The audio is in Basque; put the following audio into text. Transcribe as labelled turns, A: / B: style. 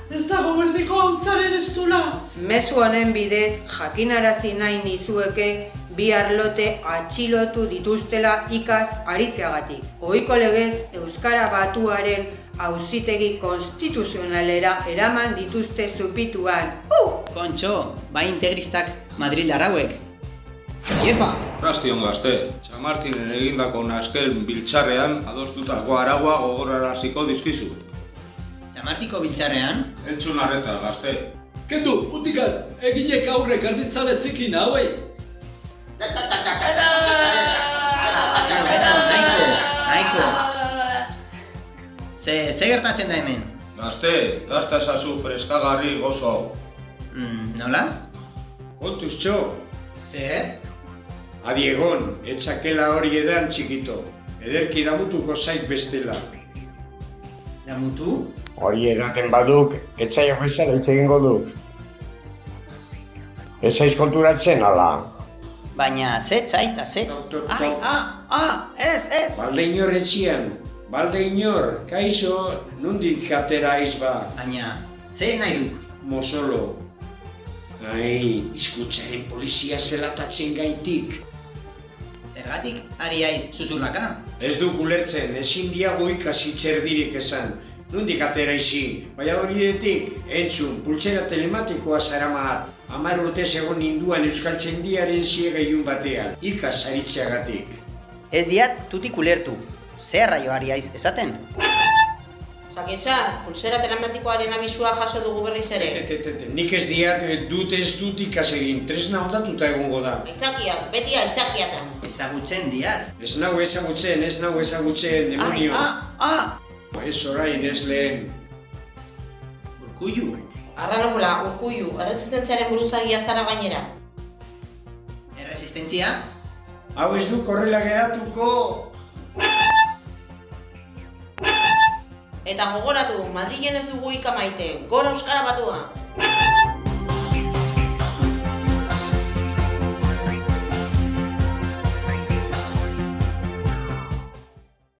A: Ez dago berdiko holtzaren estola.
B: Mezu honen bidez jakinarazi nahi nizueke bi arlote atxilotu dituztela ikaz aritzeagatik. Ohiko legez Euskara Batuaren Auzitegi Konstituzionalera eraman dituzte zupituan.
C: Kontxo, bai integristak Madrildar hauek. Iepa!
D: Rastion gazte, San Martinen egindako nasken biltzarrean adostutako aragua gogoraraziko dizkizu.
C: Txamartiko biltzarrean?
D: Entzun arreta gazte.
A: Kendu, utikan, eginek aurrek erditzale zikin hauei.
C: Naiko. Ze gertatzen da hemen?
D: Gazte, dazta esazu freskagarri gozo hau.
C: Nola?
E: Kontuz txo,
C: Zer?
E: adiegon, etxakela hori edan txikito. Ederki damutuko zait bestela.
C: Damutu?
F: Hori edaten baduk, etxai ofizela hitz egingo duk. Ez aiz konturatzen, ala.
C: Baina, ze txaita, ze? Ai, ez!
E: Balde inor etxian, balde inor, kaixo, nundik atera aizba.
C: Baina, ze nahi du?
E: Mosolo. Ai, izkutzaren polizia zelatatzen gaitik.
C: Zergatik ari aiz zuzurlaka?
E: Ez duk ulertzen, ezin diago ikasi txerdirik esan. Nundik atera izi, baina horietik, entzun, pultsera telematikoa zaramaat. 10 urtez egon ninduan Euskaltzaindiaren ziegaiun batean, ikas aritzeagatik.
C: Ez diat tutik ulertu. Ze arraio ari aiz esaten?
G: Zakisa, pulsera telematikoaren abisua jaso dugu berriz ere.
E: Nik ez diat dut ikas egin, tresna ondatuta egongo da.
G: Aitzakiak, beti aitzakiatan.
C: Ezagutzen diat.
E: Ez nau ezagutzen, demonio. Ez orain, ez lehen.
C: Urkullu.
G: Arranokula, Urkullu, erresistentziaren buruzagia zara gainera.
C: Erresistentzia?
E: Hau ez duk horrela geratuko.
G: Eta gogoratu, Madrilen ez dugu ikamaite, gora Euskara Batua!